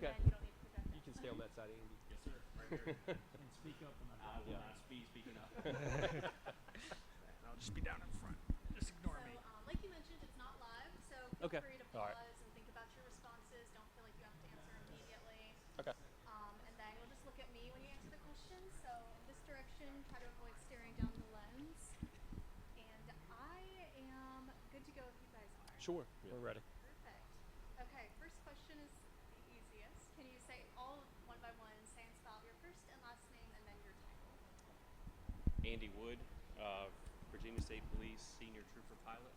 Okay. then you don't need to project You it. can stay on that side, Andy. Yes, sir. Right here. And speak up when I will Yeah. not be speaking up. I'll just be down in front. Just ignore So, me. like you mentioned, it's not live, so feel Okay. free to All right. pause and think about your responses. Don't feel like you have to answer immediately. Okay. And then you'll just look at me when you answer the question. So in this direction, try to avoid staring down the lens. And I am good to go if you guys are. Sure. We're ready. Perfect. Okay, first question is the easiest. Can you say all one by one, say and spell your first and last name and then your title? Andy Wood, Virginia State Police Senior Trooper Pilot.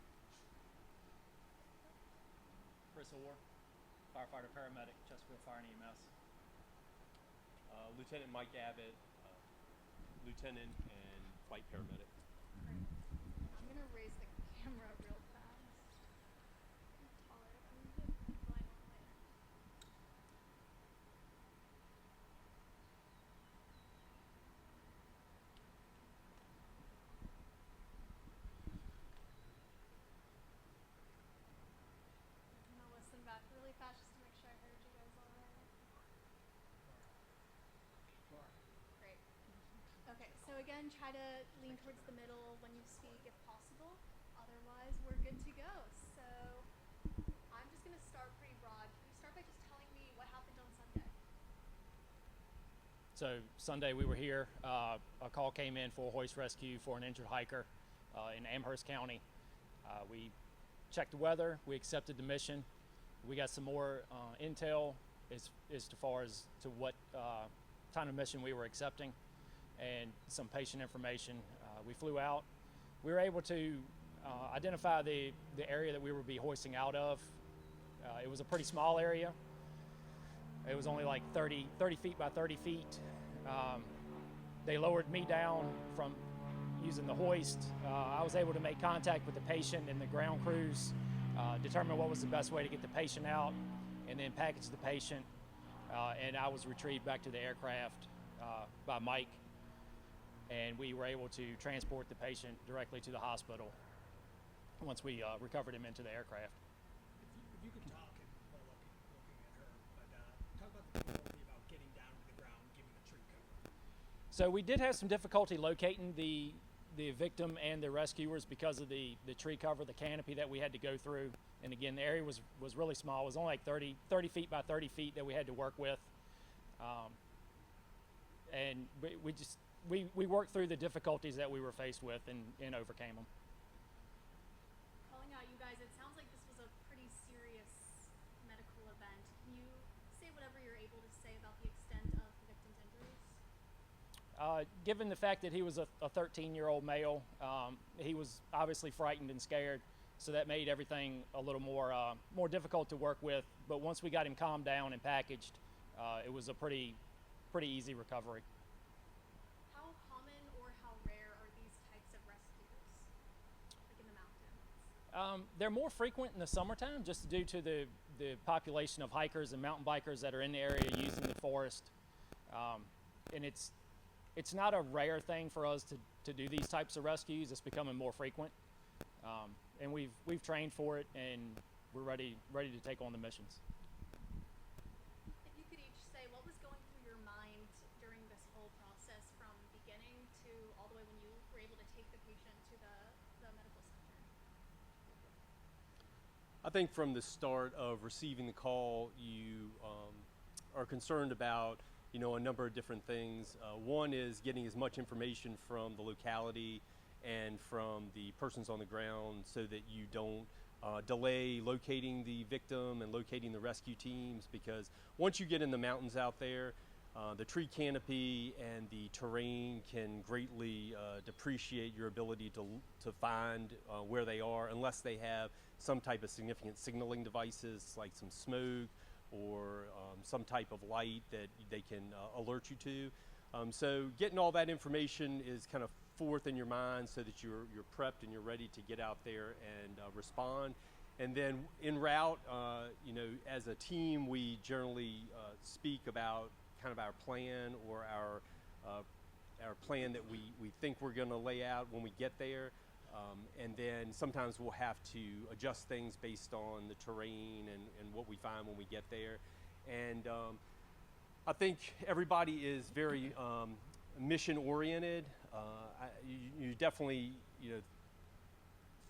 Chris Orr, firefighter paramedic, Chesterfield Fire and EMS. Lieutenant Mike Abbott, lieutenant and flight paramedic. Great. I'm gonna raise the camera real fast. Taller than the line on my end. I'm gonna listen back really fast just to make sure I heard you guys all right. Great. Okay, so again, try to lean towards the middle when you speak if possible. Otherwise, we're good to go. So I'm just gonna start pretty broad. Can you start by just telling me what happened on Sunday? So Sunday we were here. A call came in for a hoist rescue for an injured hiker in Amherst County. We checked the weather. We accepted the mission. We got some more intel as far as to what kind of mission we were accepting, and some patient information. We flew out. We were able to identify the area that we would be hoisting out of. It was a pretty small area. It was only like 30 feet by 30 feet. They lowered me down from using the hoist. I was able to make contact with the patient and the ground crews, determine what was the best way to get the patient out, and then package the patient. And I was retrieved back to the aircraft by Mike, and we were able to transport the patient directly to the hospital once we recovered him into the aircraft. If you could talk and while looking at her, but talk about the difficulty about getting down to the ground, given the tree cover. So we did have some difficulty locating the victim and the rescuers because of the tree cover, the canopy that we had to go through. And again, the area was really small. It was only like 30 feet by 30 feet that we had to work with. And we worked through the difficulties that we were faced with and overcame them. Calling out you guys, it sounds like this was a pretty serious medical event. Can you say whatever you're able to say about the extent of the victim's injuries? Given the fact that he was a 13-year-old male, he was obviously frightened and scared, so that made everything a little more difficult to work with. But once we got him calmed down and packaged, it was a pretty easy recovery. How common or how rare are these types of rescues, like in the mountains? They're more frequent in the summertime, just due to the population of hikers and mountain bikers that are in the area using the forest. And it's not a rare thing for us to do these types of rescues. It's becoming more frequent. And we've trained for it, and we're ready to take on the missions. If you could each say what was going through your mind during this whole process, from beginning to all the way when you were able to take the patient to the medical center. I think from the start of receiving the call, you are concerned about a number of different things. One is getting as much information from the locality and from the persons on the ground so that you don't delay locating the victim and locating the rescue teams, because once you get in the mountains out there, the tree canopy and the terrain can greatly depreciate your ability to find where they are, unless they have some type of significant signaling devices like some smoke or some type of light that they can alert you to. So getting all that information is kind of forth in your mind so that you're prepped and you're ready to get out there and respond. And then en route, as a team, we generally speak about kind of our plan or our plan that we think we're going to lay out when we get there. And then sometimes we'll have to adjust things based on the terrain and what we find when we get there. And I think everybody is very mission oriented. You definitely,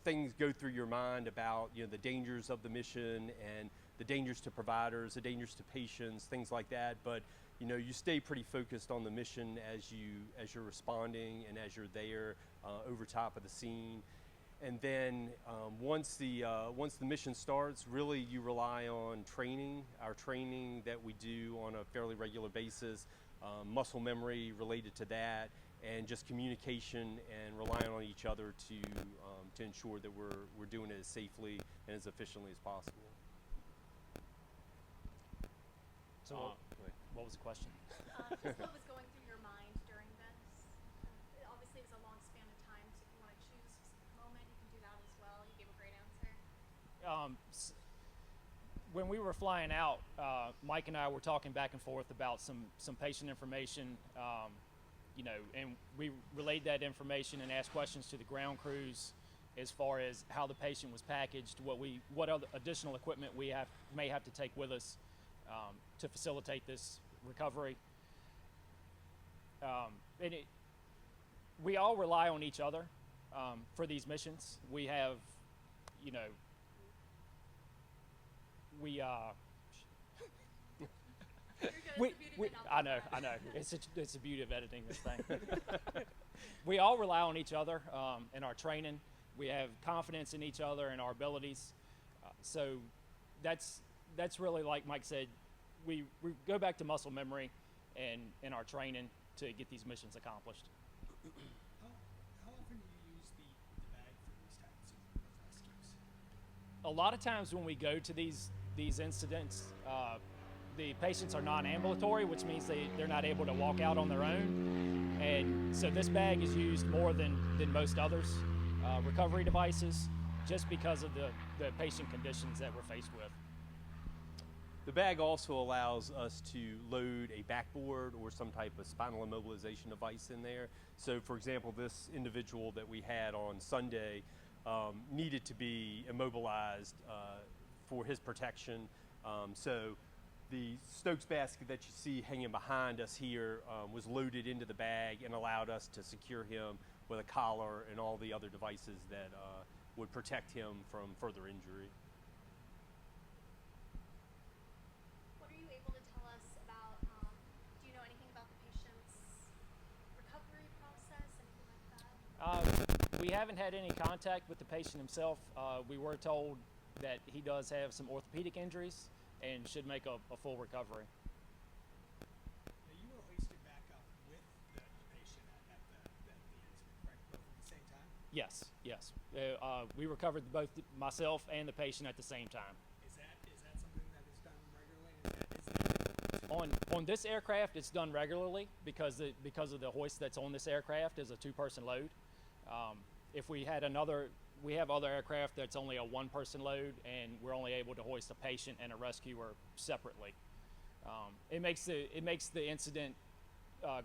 things go through your mind about, the dangers of the mission and the dangers to providers, the dangers to patients, things like that. But you stay pretty focused on the mission as you're responding and as you're there over top of the scene. And then once the mission starts, really you rely on training, our training that we do on a fairly regular basis, muscle memory related to that, and just communication and relying on each other to ensure that we're doing it as safely and as efficiently as possible. So, what was the question? Just what was going through your mind during this? Obviously, it was a long span of time, so if you want to choose a specific moment, you can do that as well. You gave a great answer. When we were flying out, Mike and I were talking back and forth about some patient information, and we relayed that information and asked questions to the ground crews as far as how the patient was packaged, what other additional equipment we may have to take with us to facilitate this recovery. We all rely on each other for these missions. We have, I know. It's the beauty of editing this thing. We all rely on each other in our training. We have confidence in each other and our abilities. So that's really, like Mike said, we go back to muscle memory and our training to get these missions accomplished. How often do you use the bag for these types of rescues? A lot of times when we go to these incidents, the patients are non-ambulatory, which means they're not able to walk out on their own. And so this bag is used more than most others, recovery devices, just because of the patient conditions that we're faced with. The bag also allows us to load a backboard or some type of spinal immobilization device in there. So for example, this individual that we had on Sunday needed to be immobilized for his protection. So the Stokes basket that you see hanging behind us here was loaded into the bag and allowed us to secure him with a collar and all the other devices that would protect him from further injury. What are you able to tell us about, do you know anything about the patient's recovery process, anything like that? We haven't had any contact with the patient himself. We were told that he does have some orthopedic injuries and should make a full recovery. Now, you were hoisted back up with the patient at the incident, right? Both at the same time? Yes. We recovered both myself and the patient at the same time. Is that something that is done regularly? On this aircraft, it's done regularly because of the hoist that's on this aircraft is a 2-person load. If we had we have other aircraft that's only a 1-person load, and we're only able to hoist a patient and a rescuer separately. It makes the incident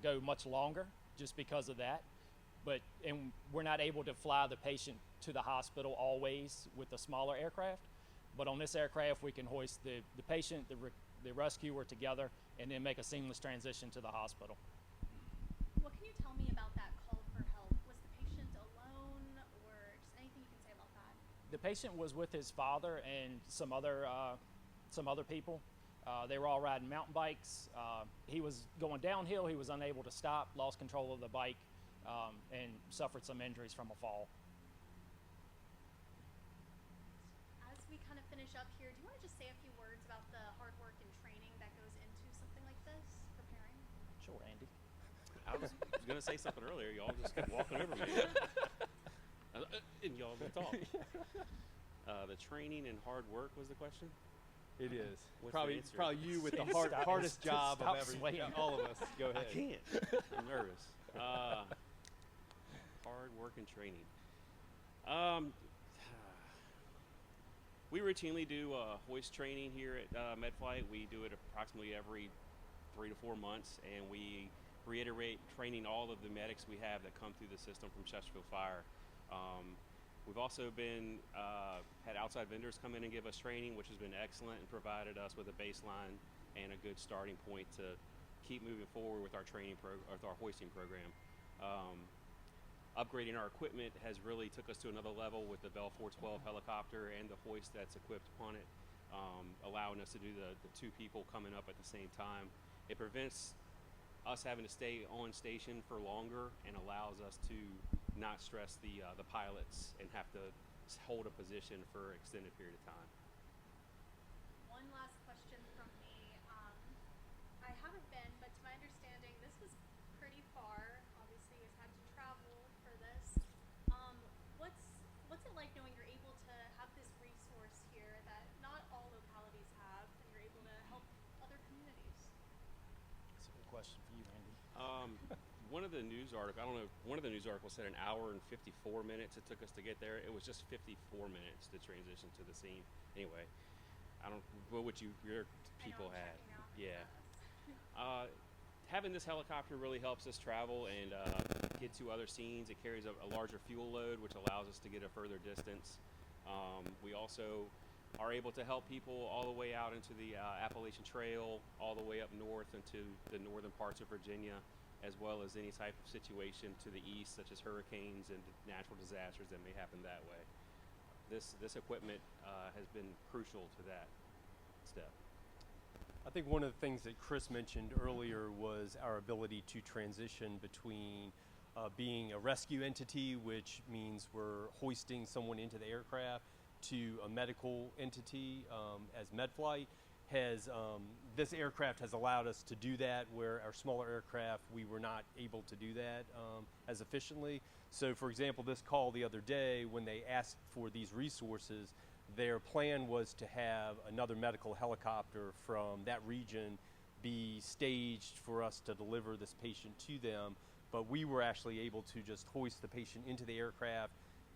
go much longer just because of that. And we're not able to fly the patient to the hospital always with the smaller aircraft. But on this aircraft, we can hoist the patient, the rescuer together, and then make a seamless transition to the hospital. What can you tell me about that call for help? Was the patient alone, or just anything you can say about that? The patient was with his father and some other people. They were all riding mountain bikes. He was going downhill. He was unable to stop, lost control of the bike, and suffered some injuries from a fall. As we kind of finish up here, do you want to just say a few words about the hard work and training that goes into something like this, preparing? Sure, Andy. I was going to say something earlier. Y'all just kept walking over me. And y'all will talk. The training and hard work was the question? It is. What's Probably the answer? probably you with the Stop- hardest job stop of swaying. all of us. Go ahead. I can't. I'm nervous. Hard work and training. We routinely do hoist training here at MedFlight. We do it approximately every 3 to 4 months, and we reiterate training all of the medics we have that come through the system from Chesterfield Fire. We've also had outside vendors come in and give us training, which has been excellent and provided us with a baseline and a good starting point to keep moving forward with our with our hoisting program. Upgrading our equipment has really took us to another level with the Bell 412 helicopter and the hoist that's equipped upon it, allowing us to do the two people coming up at the same time. It prevents us having to stay on station for longer and allows us to not stress the pilots and have to hold a position for an extended period of time. One last question from me. I haven't been, but to my understanding, this was pretty far. Obviously, you've had to travel for this. What's it like knowing you're able to have this resource here that not all localities have, and you're able to help other communities? That's a good question for you, Andy. One of the news articles said an hour and 54 minutes it took us to get there. It was just 54 minutes to transition to the scene. Anyway, what your people had. Yeah. Having this helicopter really helps us travel and get to other scenes. It carries a larger fuel load, which allows us to get a further distance. We also are able to help people all the way out into the Appalachian Trail, all the way up north into the northern parts of Virginia, as well as any type of situation to the east, such as hurricanes and natural disasters that may happen that way. This equipment has been crucial to that step. I think one of the things that Chris mentioned earlier was our ability to transition between being a rescue entity, which means we're hoisting someone into the aircraft, to a medical entity as MedFlight. This aircraft has allowed us to do that, where our smaller aircraft, we were not able to do that as efficiently. So for example, this call the other day, when they asked for these resources, their plan was to have another medical helicopter from that region be staged for us to deliver this patient to them, but we were actually able to just hoist the patient into the aircraft,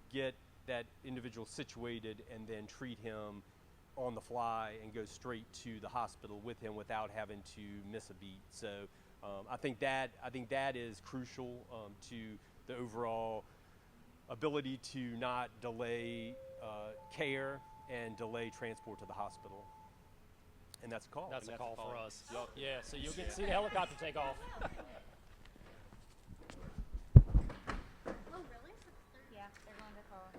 get that individual situated, and then treat him on the fly and go straight to the hospital with him without having to miss a beat. So I think that is crucial to the overall ability to not delay care and delay transport to the hospital. And that's a call. That's a call for us. Yup. Yeah, so you'll get to see the helicopter take off. Oh, really? Yeah, they're going to call.